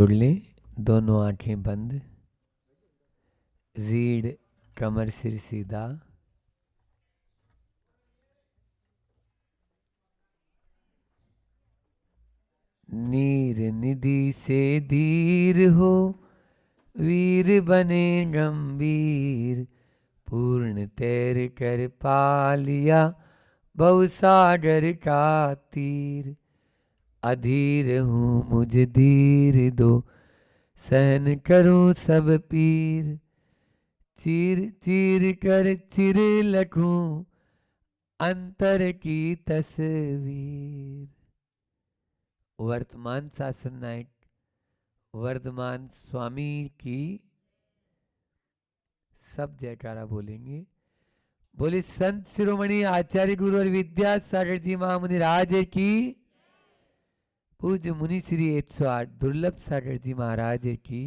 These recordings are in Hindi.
जोड़ लें, दोनों आंखें बंद, रीढ़ कमर सिर सीधा, नीर निधि से धीर हो, वीर बने गंभीर, पूर्ण तैर कर पा लिया बहुसागर का तीर। अधीर हूँ मुझ धीर दो, सहन करूं सब पीर, चीर चीर कर चिर लखूं अंतर की तस्वीर। वर्तमान शासन नायक वर्धमान स्वामी की सब जयकारा बोलेंगे। बोले संत शिरोमणि आचार्य गुरु और विद्यासागर जी महामुनि राज की, पूज्य मुनि श्री 108 दुर्लभ सागर जी महाराज की।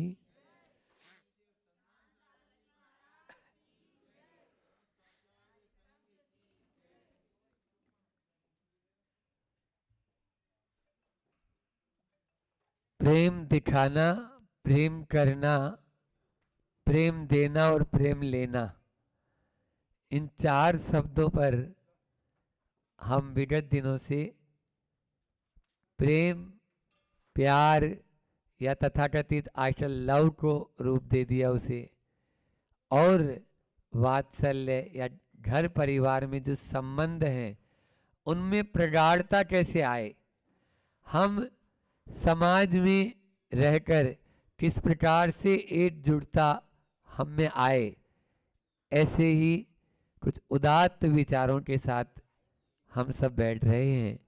प्रेम दिखाना, प्रेम करना, प्रेम देना और प्रेम लेना, इन चार शब्दों पर हम विगत दिनों से प्रेम, प्यार या तथाकथित आजकल लव को रूप दे दिया उसे, और वात्सल्य या घर परिवार में जो संबंध हैं उनमें प्रगाढ़ता कैसे आए, हम समाज में रहकर किस प्रकार से एकजुटता हम में आए, ऐसे ही कुछ उदात्त विचारों के साथ हम सब बैठ रहे हैं।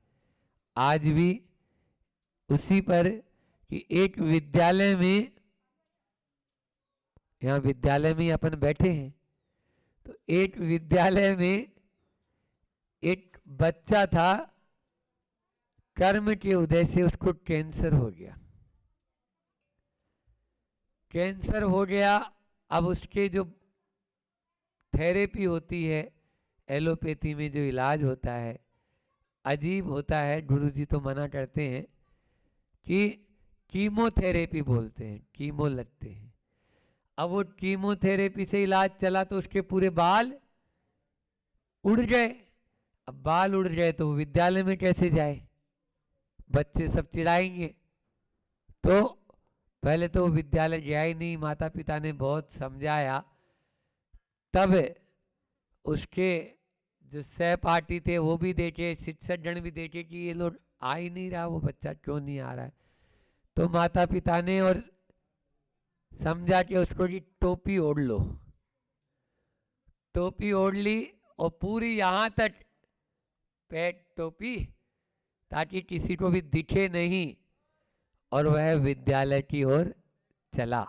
आज भी उसी पर कि एक विद्यालय में, यहाँ विद्यालय में अपन बैठे हैं, तो एक विद्यालय में एक बच्चा था, कर्म के उदय से उसको कैंसर हो गया। कैंसर हो गया, अब उसके जो थेरेपी होती है, एलोपैथी में जो इलाज होता है, अजीब होता है। गुरुजी तो मना करते हैं कि कीमोथेरेपी बोलते हैं, कीमो लगते हैं। अब वो कीमोथेरेपी से इलाज चला तो उसके पूरे बाल उड़ गए। अब बाल उड़ गए तो वो विद्यालय में कैसे जाए, बच्चे सब चिढ़ाएंगे। तो पहले तो वो विद्यालय गया ही नहीं, माता पिता ने बहुत समझाया, तब उसके जो सहपाठी थे वो भी देखे, शिक्षक गण भी देखे कि ये लोग आ ही नहीं रहा, वो बच्चा क्यों नहीं आ रहा है। तो माता पिता ने और समझा कि उसको कि टोपी ओढ़ लो, टोपी ओढ़ ली और पूरी यहां तक पेट टोपी, ताकि किसी को भी दिखे नहीं, और वह विद्यालय की ओर चला।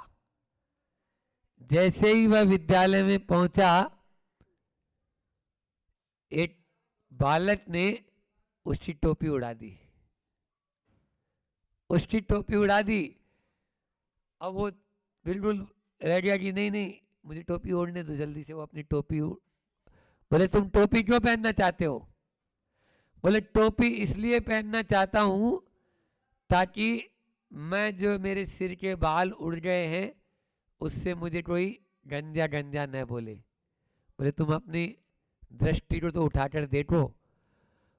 जैसे ही वह विद्यालय में पहुंचा, एक बालक ने उसकी टोपी उड़ा दी, उसकी टोपी उड़ा दी। अब वो बिल्कुल रह गया कि नहीं नहीं मुझे टोपी ओढ़ने दो जल्दी से। वो अपनी टोपी बोले तुम टोपी क्यों पहनना चाहते हो? बोले टोपी इसलिए पहनना चाहता हूं ताकि मैं जो मेरे सिर के बाल उड़ गए हैं उससे मुझे कोई गंजा गंजा न बोले। बोले तुम अपनी दृष्टि को तो उठाकर देखो।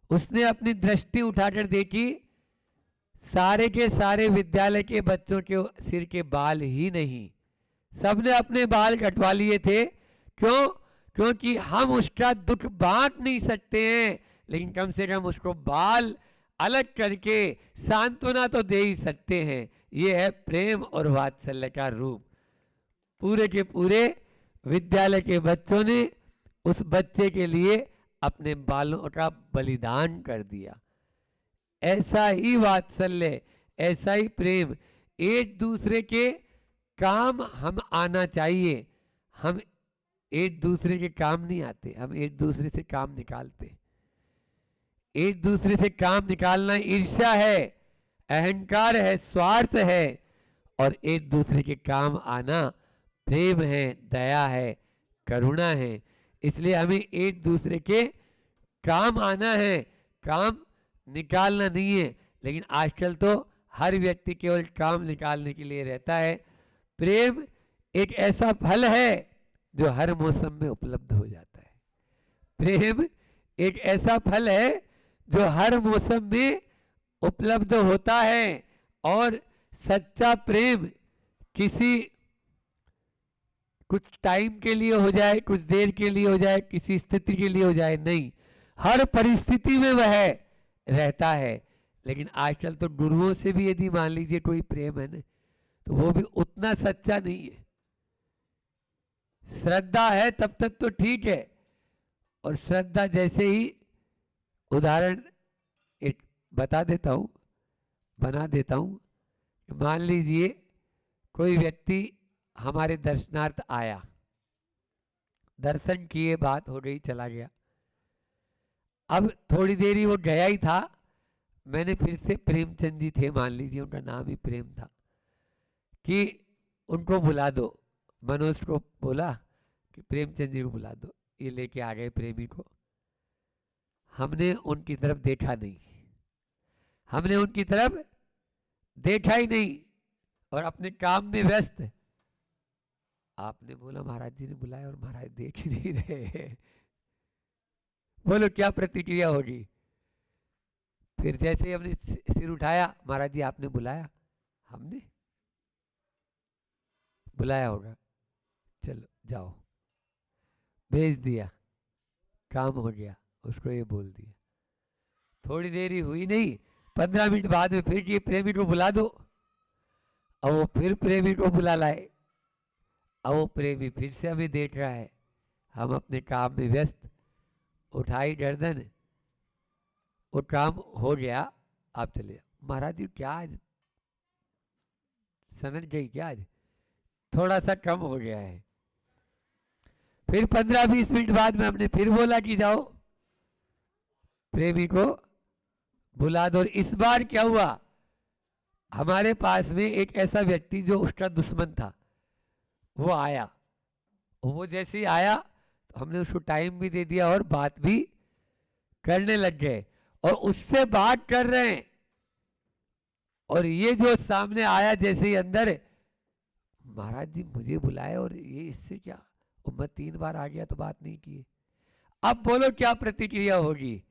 उसने अपनी दृष्टि उठाकर देखी, सारे के सारे विद्यालय के बच्चों के सिर के बाल ही नहीं, सबने अपने बाल कटवा लिए थे। क्यों? क्योंकि हम उसका दुख बांट नहीं सकते हैं, लेकिन कम से कम उसको बाल अलग करके सांत्वना तो दे ही सकते हैं। यह है प्रेम और वात्सल्य का रूप। पूरे के पूरे विद्यालय के बच्चों ने उस बच्चे के लिए अपने बालों का बलिदान कर दिया। ऐसा ही वात्सल्य, ऐसा ही प्रेम, एक दूसरे के काम हम आना चाहिए। हम एक दूसरे के काम नहीं आते, हम एक दूसरे से काम निकालते। एक दूसरे से काम निकालना ईर्ष्या है, अहंकार है, स्वार्थ है, और एक दूसरे के काम आना प्रेम है, दया है, करुणा है। इसलिए हमें एक दूसरे के काम आना है, काम निकालना नहीं है। लेकिन आजकल तो हर व्यक्ति केवल काम निकालने के लिए रहता है। प्रेम एक ऐसा फल है जो हर मौसम में उपलब्ध हो जाता है। प्रेम एक ऐसा फल है जो हर मौसम में उपलब्ध होता है। और सच्चा प्रेम किसी कुछ टाइम के लिए हो जाए, कुछ देर के लिए हो जाए, किसी स्थिति के लिए हो जाए, नहीं, हर परिस्थिति में वह रहता है। लेकिन आजकल तो गुरुओं से भी यदि मान लीजिए कोई प्रेम है ना, तो वो भी उतना सच्चा नहीं है। श्रद्धा है तब तक तो ठीक है, और श्रद्धा जैसे ही, उदाहरण एक बता देता हूँ, बना देता हूँ। मान लीजिए कोई व्यक्ति हमारे दर्शनार्थ आया, दर्शन किए, बात हो गई, चला गया। अब थोड़ी देर ही वो गया ही था, मैंने फिर से, प्रेमचंद जी थे मान लीजिए, उनका नाम ही प्रेम था, कि उनको बुला दो। मनोज को बोला कि प्रेमचंद जी को बुला दो। ये लेके आ गए प्रेमी को। हमने उनकी तरफ देखा नहीं, हमने उनकी तरफ देखा ही नहीं, और अपने काम में व्यस्त। आपने बोला महाराज जी ने बुलाया और महाराज देख ही नहीं रहे। बोलो क्या प्रतिक्रिया होगी? फिर जैसे हमने सिर उठाया, महाराज जी आपने बुलाया? हमने बुलाया होगा, चलो जाओ, भेज दिया, काम हो गया, उसको ये बोल दिया। थोड़ी देर ही हुई नहीं, 15 मिनट बाद में फिर ये प्रेमी को बुला दो, और वो फिर प्रेमी को बुला लाए। अब वो प्रेमी फिर से हमें देख रहा है, हम अपने काम में व्यस्त। उठाई गर्दन, वो काम हो गया, आप चले। महाराज जी क्या आज समझ गई क्या? आज थोड़ा सा कम हो गया है। फिर 15-20 मिनट बाद में हमने फिर बोला कि जाओ प्रेमी को बुला दो। इस बार क्या हुआ, हमारे पास में एक ऐसा व्यक्ति जो उसका दुश्मन था, वो आया। वो जैसे ही आया तो हमने उसको टाइम भी दे दिया और बात भी करने लग गए, और उससे बात कर रहे हैं। और ये जो सामने आया जैसे ही अंदर, महाराज जी मुझे बुलाए और ये इससे क्या, मैं 3 बार आ गया तो बात नहीं की। अब बोलो क्या प्रतिक्रिया होगी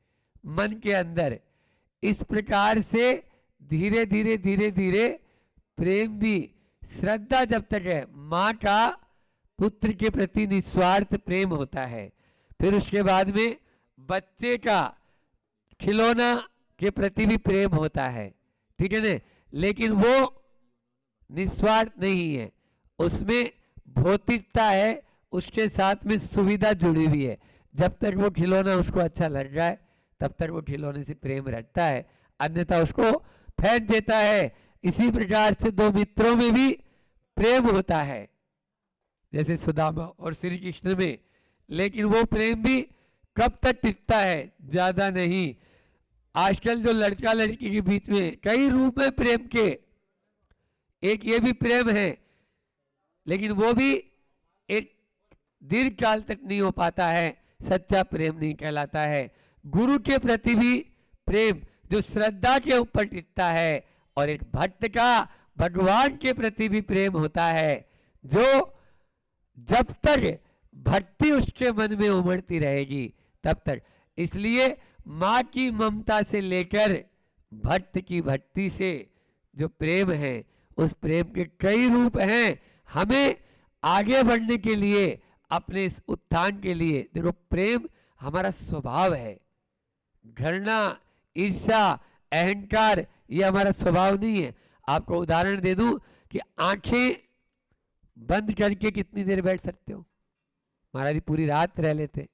मन के अंदर? इस प्रकार से धीरे धीरे धीरे धीरे प्रेम भी, श्रद्धा जब तक है, माँ का पुत्र के प्रति निस्वार्थ प्रेम होता है। फिर उसके बाद में बच्चे का खिलौना के प्रति भी प्रेम होता है, ठीक है ना? लेकिन वो निस्वार्थ नहीं है, उसमें भौतिकता है, उसके साथ में सुविधा जुड़ी हुई है। जब तक वो खिलौना उसको अच्छा लग जाए तब तक वो खिलौने से प्रेम रखता है, अन्यथा उसको फेंक देता है। इसी प्रकार से दो मित्रों में भी प्रेम होता है, जैसे सुदामा और श्री कृष्ण में। लेकिन वो प्रेम भी कब तक टिकता है? ज्यादा नहीं। आजकल जो लड़का लड़की के बीच में कई रूप है प्रेम के, एक ये भी प्रेम है, लेकिन वो भी एक दीर्घ काल तक नहीं हो पाता है, सच्चा प्रेम नहीं कहलाता है। गुरु के प्रति भी प्रेम जो श्रद्धा के ऊपर टिकता है, और एक भक्त का भगवान के प्रति भी प्रेम होता है, जो जब तक भक्ति उसके मन में उमड़ती रहेगी तब तक। इसलिए माँ की ममता से लेकर भक्त की भक्ति से जो प्रेम है, उस प्रेम के कई रूप हैं। हमें आगे बढ़ने के लिए, अपने इस उत्थान के लिए, देखो प्रेम हमारा स्वभाव है। घृणा, ईर्ष्या, अहंकार ये हमारा स्वभाव नहीं है। आपको उदाहरण दे दूं कि आंखें बंद करके कितनी देर बैठ सकते हो? महाराज जी पूरी रात रह लेते,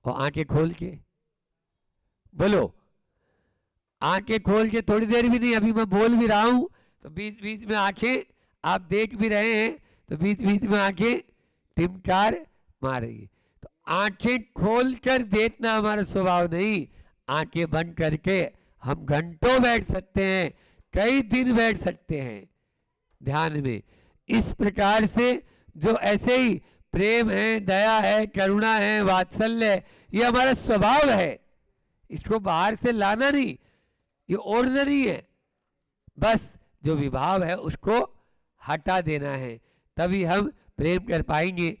और आंखें खोल के बोलो, आंखें खोल के थोड़ी देर भी नहीं। अभी मैं बोल भी रहा हूं तो बीच बीच में आंखें, आप देख भी रहे हैं तो बीच बीच में आंखें टिमटार मार रही है। तो आंखें खोल कर देखना हमारा स्वभाव नहीं, आंखें बंद करके हम घंटों बैठ सकते हैं, कई दिन बैठ सकते हैं ध्यान में। इस प्रकार से जो ऐसे ही प्रेम है, दया है, करुणा है, वात्सल्य है, ये हमारा स्वभाव है। इसको बाहर से लाना नहीं, ये ऑर्डिनरी है। बस जो विभाव है उसको हटा देना है, तभी हम प्रेम कर पाएंगे।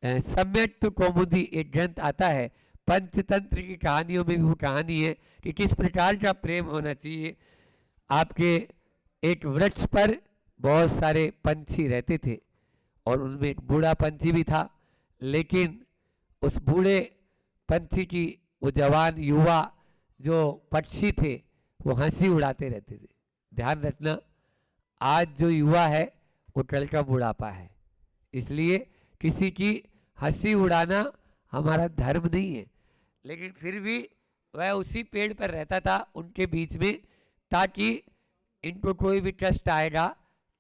सम्यक तो कौमुदी एक ग्रंथ आता है, पंचतंत्र की कहानियों में भी वो कहानी है कि किस प्रकार का प्रेम होना चाहिए। आपके एक वृक्ष पर बहुत सारे पंछी रहते थे और उनमें एक बूढ़ा पंछी भी था, लेकिन उस बूढ़े पंछी की वो जवान युवा जो पक्षी थे वो हंसी उड़ाते रहते थे। ध्यान रखना, आज जो युवा है वो कल का बुढ़ापा है, इसलिए किसी की हंसी उड़ाना हमारा धर्म नहीं है। लेकिन फिर भी वह उसी पेड़ पर रहता था उनके बीच में, ताकि इनको कोई भी कष्ट आएगा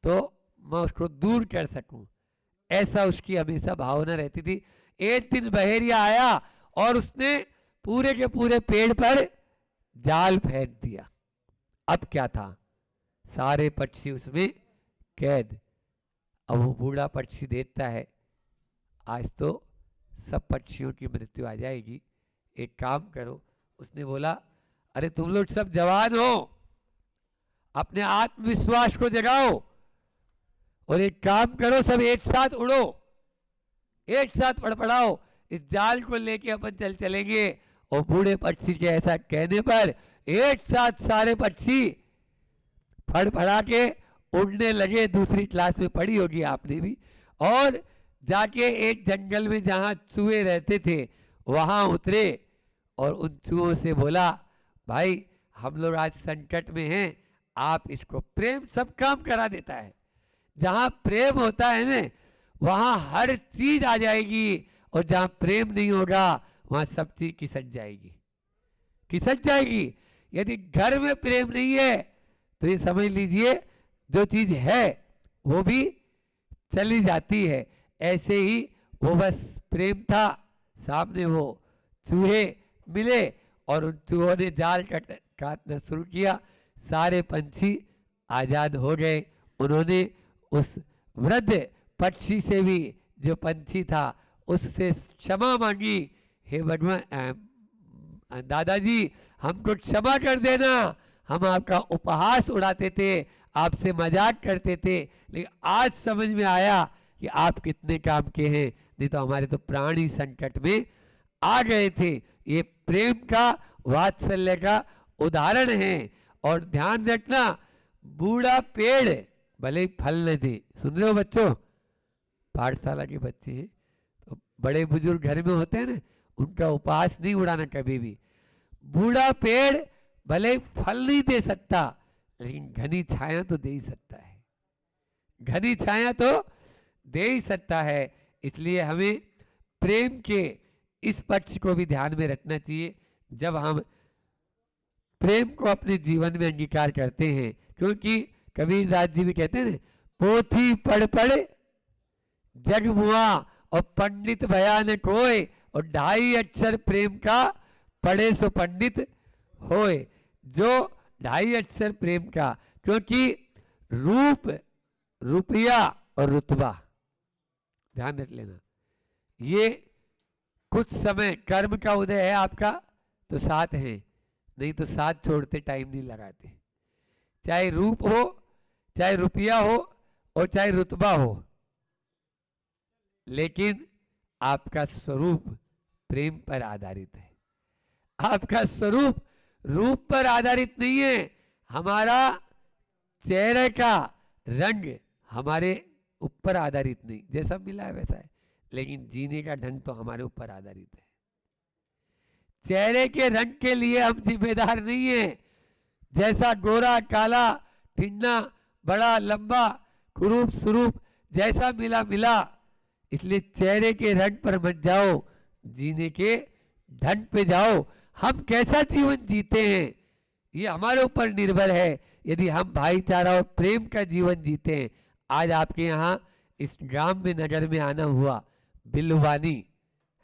तो मैं उसको दूर कर सकूं, ऐसा उसकी हमेशा भावना रहती थी। एक दिन बहेरिया आया और उसने पूरे के पूरे पेड़ पर जाल फेंक दिया। अब क्या था, सारे पक्षी उसमें कैद। अब वो बूढ़ा पक्षी देखता है आज तो सब पक्षियों की मृत्यु आ जाएगी, एक काम करो। उसने बोला, अरे तुम लोग सब जवान हो, अपने आत्मविश्वास को जगाओ और एक काम करो, सब एक साथ उड़ो, एक साथ फड़फड़ाओ, इस जाल को लेके अपन चलेंगे। और बूढ़े पक्षी के ऐसा कहने पर एक साथ सारे पक्षी फड़फड़ा के उड़ने लगे। दूसरी क्लास में पढ़ी होगी आपने भी। और जाके एक जंगल में जहां चूहे रहते थे वहां उतरे और उन चूहों से बोला, भाई हम लोग आज संकट में हैं, आप इसको, प्रेम सब काम करा देता है। जहां प्रेम होता है ना वहां हर चीज आ जाएगी, और जहां प्रेम नहीं होगा वहां सब चीज खिसक जाएगी, खिसक जाएगी। यदि घर में प्रेम नहीं है तो ये समझ लीजिए जो चीज है वो भी चली जाती है। ऐसे ही वो बस प्रेम था, सामने वो चूहे मिले और उन चूहों ने जाल काटना शुरू किया। सारे पंछी आजाद हो गए। उन्होंने उस वृद्ध पक्षी से भी, जो पंछी था, उससे क्षमा मांगी। हे भगवान, दादाजी हमको क्षमा कर देना, हम आपका उपहास उड़ाते थे, आपसे मजाक करते थे, लेकिन आज समझ में आया कि आप कितने काम के हैं, नहीं तो हमारे तो प्राण ही संकट में आ गए थे। ये प्रेम का, वात्सल्य का उदाहरण है। और ध्यान रखना, बूढ़ा पेड़ भले ही फल न दे, सुन रहे हो बच्चों, पाठशाला के बच्चे हैं तो बड़े बुजुर्ग घर में होते हैं ना, उनका उपहास नहीं उड़ाना कभी भी। बूढ़ा पेड़ भले फल नहीं दे सकता, लेकिन घनी छाया तो दे ही सकता है, घनी छाया तो दे ही सकता है। इसलिए हमें प्रेम के इस पक्ष को भी ध्यान में रखना चाहिए जब हम प्रेम को अपने जीवन में अंगीकार करते हैं। क्योंकि कबीरदास जी भी कहते हैं ना, पोथी पढ़ पढ़ जग मुआ और पंडित बयान कोय, और 2.5 अक्षर प्रेम का पढ़े सो पंडित होए। जो 2.5 अक्षर प्रेम का, क्योंकि रूप, रुपया और रुतबा, ध्यान रख लेना, ये कुछ समय कर्म का उदय है आपका तो साथ हैं, नहीं तो साथ छोड़ते टाइम नहीं लगाते। चाहे रूप हो, चाहे रुपया हो और चाहे रुतबा हो, लेकिन आपका स्वरूप प्रेम पर आधारित है। आपका स्वरूप रूप पर आधारित नहीं है। हमारा चेहरे का रंग हमारे ऊपर आधारित नहीं, जैसा मिला है वैसा है, लेकिन जीने का ढंग तो हमारे ऊपर आधारित है। चेहरे के रंग के लिए हम जिम्मेदार नहीं है। जैसा गोरा काला ठिन्ना बड़ा लंबा कुरूप स्वरूप जैसा मिला मिला, इसलिए चेहरे के रंग पर मत जाओ, जीने के ढंग पे जाओ। हम कैसा जीवन जीते हैं ये हमारे ऊपर निर्भर है। यदि हम भाईचारा और प्रेम का जीवन जीते हैं, आज आपके यहाँ इस ग्राम में नगर में आना हुआ, बिल्वानी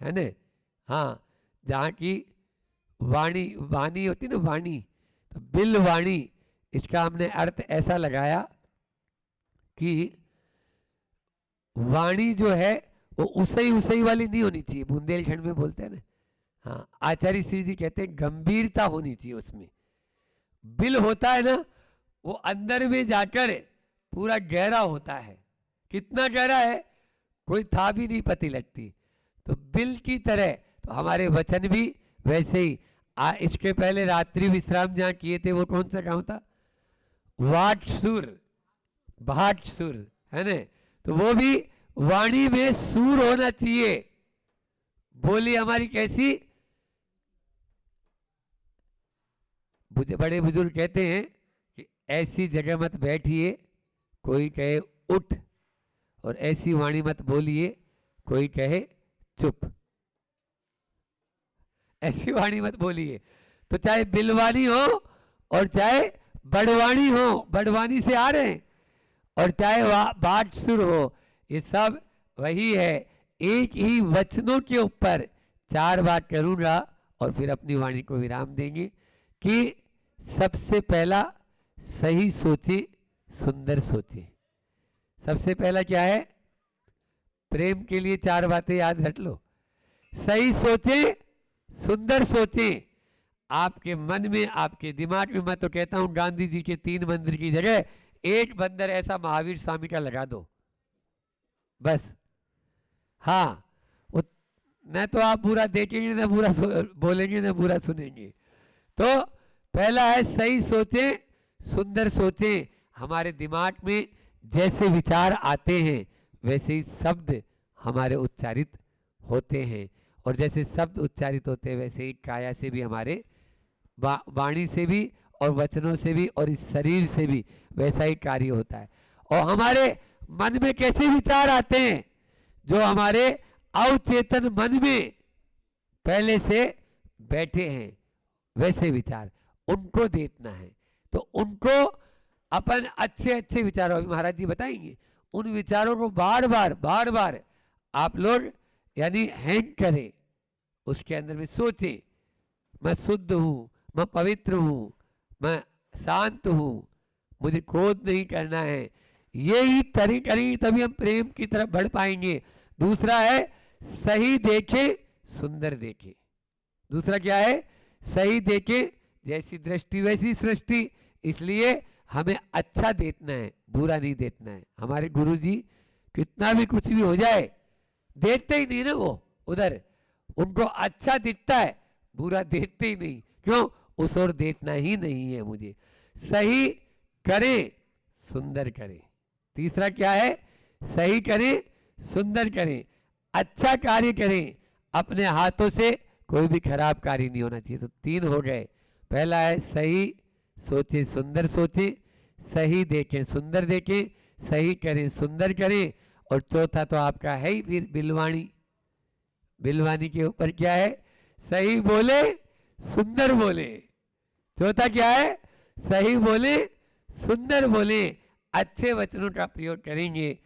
है न, हाँ, जहाँ की वाणी, वाणी होती ना वाणी, तो बिल्वाणी, इसका हमने अर्थ ऐसा लगाया कि वाणी जो है वो उसई उसई वाली नहीं होनी चाहिए, बुंदेलखंड में बोलते हैं ना, हाँ, आचार्य श्री जी कहते हैं गंभीरता होनी चाहिए उसमें। बिल होता है ना, वो अंदर में जाकर पूरा गहरा होता है। कितना गहरा है कोई था भी नहीं पता लगती। तो बिल की तरह तो हमारे वचन भी वैसे ही। इसके पहले रात्रि विश्राम जहाँ किए थे वो कौन सा गाँव था? वाटसुर, भाटसुर, है ना? तो वो भी वाणी में सूर होना चाहिए। बोली हमारी कैसी? बड़े बुजुर्ग कहते हैं कि ऐसी जगह मत बैठिए कोई कहे उठ, और ऐसी वाणी मत बोलिए कोई कहे चुप। ऐसी वाणी मत बोलिए। तो चाहे बिलवाणी हो और चाहे बड़वाणी हो, बड़वाणी से आ रहे हैं, और चाहे बाटसुर हो, ये सब वही है। एक ही वचनों के ऊपर 4 बार करूंगा और फिर अपनी वाणी को विराम देंगे कि सबसे पहला सही सोचे, सुंदर सोचे। सबसे पहला क्या है? प्रेम के लिए 4 बातें याद रख लो। सही सोचे, सुंदर सोचे। आपके मन में, आपके दिमाग में, मैं तो कहता हूं गांधी जी के 3 मंदिर की जगह एक बंदर ऐसा महावीर स्वामी का लगा दो बस। हाँ, न तो आप पूरा देखेंगे, न पूरा बोलेंगे, न पूरा सुनेंगे। तो पहला है सही सोचे, सुंदर सोचे। हमारे दिमाग में जैसे विचार आते हैं वैसे ही शब्द हमारे उच्चारित होते हैं, और जैसे शब्द उच्चारित होते हैं वैसे ही काया से भी, हमारे वाणी से भी, और वचनों से भी, और इस शरीर से भी वैसा ही कार्य होता है। और हमारे मन में कैसे विचार आते हैं? जो हमारे अवचेतन मन में पहले से बैठे हैं वैसे विचार, उनको देखना है। तो उनको अपन अच्छे अच्छे विचारों, महाराज जी बताएंगे, उन विचारों को बार बार आप लोग यानी हैंग करें, उसके अंदर में सोचें, मैं शुद्ध हूँ, मैं पवित्र हूँ, मैं शांत हूँ, मुझे क्रोध नहीं करना है। ये ही करेंगे तभी हम प्रेम की तरफ बढ़ पाएंगे। दूसरा है सही देखे, सुंदर देखे। दूसरा क्या है? सही देखे, जैसी दृष्टि वैसी सृष्टि। इसलिए हमें अच्छा देखना है, बुरा नहीं देखना है। हमारे गुरुजी कितना भी कुछ भी हो जाए देखते ही नहीं ना वो उधर, उनको अच्छा दिखता है, बुरा देखते ही नहीं। क्यों? उस ओर देखना ही नहीं है मुझे। सही करें, सुंदर करें। तीसरा क्या है? सही करें, सुंदर करें, अच्छा कार्य करें। अपने हाथों से कोई भी खराब कार्य नहीं होना चाहिए। तो 3 हो गए। पहला है सही सोचे, सुंदर सोचे, सही देखें, सुंदर देखें, सही करें, सुंदर करें, और चौथा तो आपका है ही फिर बिलवाणी। बिलवाणी के ऊपर क्या है? सही बोले, सुंदर बोले। चौथा क्या है? सही बोले, सुंदर बोले, अच्छे वचनों का प्रयोग करेंगे।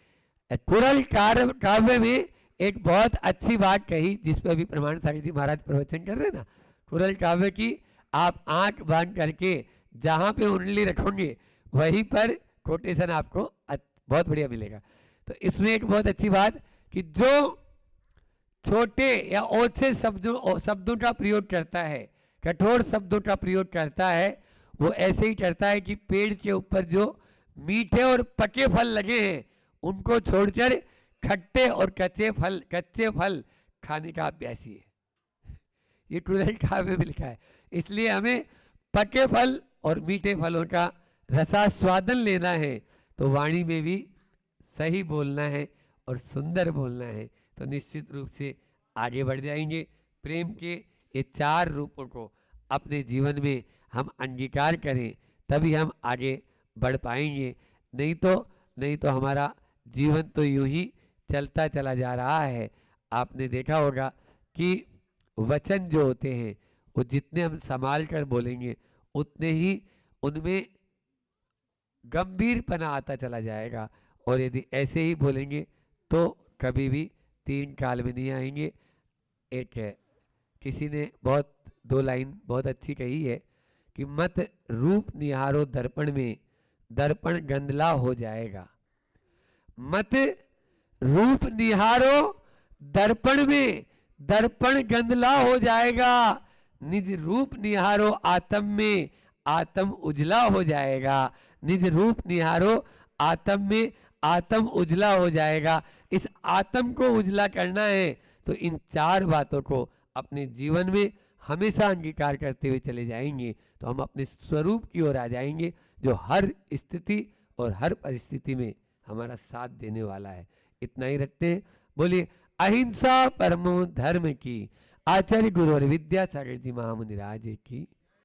कुरल काव्य में एक बहुत अच्छी बात कही, जिस पर अभी प्रमाण सागर जी महाराज प्रवचन कर रहे हैं ना, कुरल काव्य की आप आंख बंद करके जहां पे उंगली रखोगे वहीं पर कोटेशन आपको बहुत बढ़िया मिलेगा। तो इसमें एक बहुत अच्छी बात कि जो छोटे या ओछे शब्दों का प्रयोग करता है, कठोर शब्दों का प्रयोग करता है, वो ऐसे ही करता है कि पेड़ के ऊपर जो मीठे और पके फल लगे हैं उनको छोड़कर खट्टे और कच्चे फल खाने का अभ्यासी है। ये कुरल काव्य में लिखा है। इसलिए हमें पके फल और मीठे फलों का रसास्वादन लेना है, तो वाणी में भी सही बोलना है और सुंदर बोलना है, तो निश्चित रूप से आगे बढ़ जाएंगे। प्रेम के ये 4 रूपों को अपने जीवन में हम अंगीकार करें तभी हम आगे बढ़ पाएंगे। नहीं तो हमारा जीवन तो यूं ही चलता चला जा रहा है। आपने देखा होगा कि वचन जो होते हैं वो जितने हम संभाल कर बोलेंगे उतने ही उनमें गंभीरपना आता चला जाएगा, और यदि ऐसे ही बोलेंगे तो कभी भी 3 काल में नहीं आएंगे। एक है, किसी ने 2 लाइन बहुत अच्छी कही है कि मत रूप निहारो दर्पण में, दर्पण गंदला हो जाएगा। मत रूप निहारो दर्पण में, दर्पण गंदला हो जाएगा। निज रूप निहारो आत्म में, आत्म उजला हो जाएगा। निज रूप निहारो, आत्म में आत्म उजला हो जाएगा। इस आत्म को उजला करना है तो इन 4 बातों को अपने जीवन में हमेशा अंगीकार करते हुए चले जाएंगे तो हम अपने स्वरूप की ओर आ जाएंगे, जो हर स्थिति और हर परिस्थिति में हमारा साथ देने वाला है। इतना ही रखते हैं। बोलिए अहिंसा परमो धर्म की। आचार्य गुरु और विद्यासागर जी महामुनि राज की।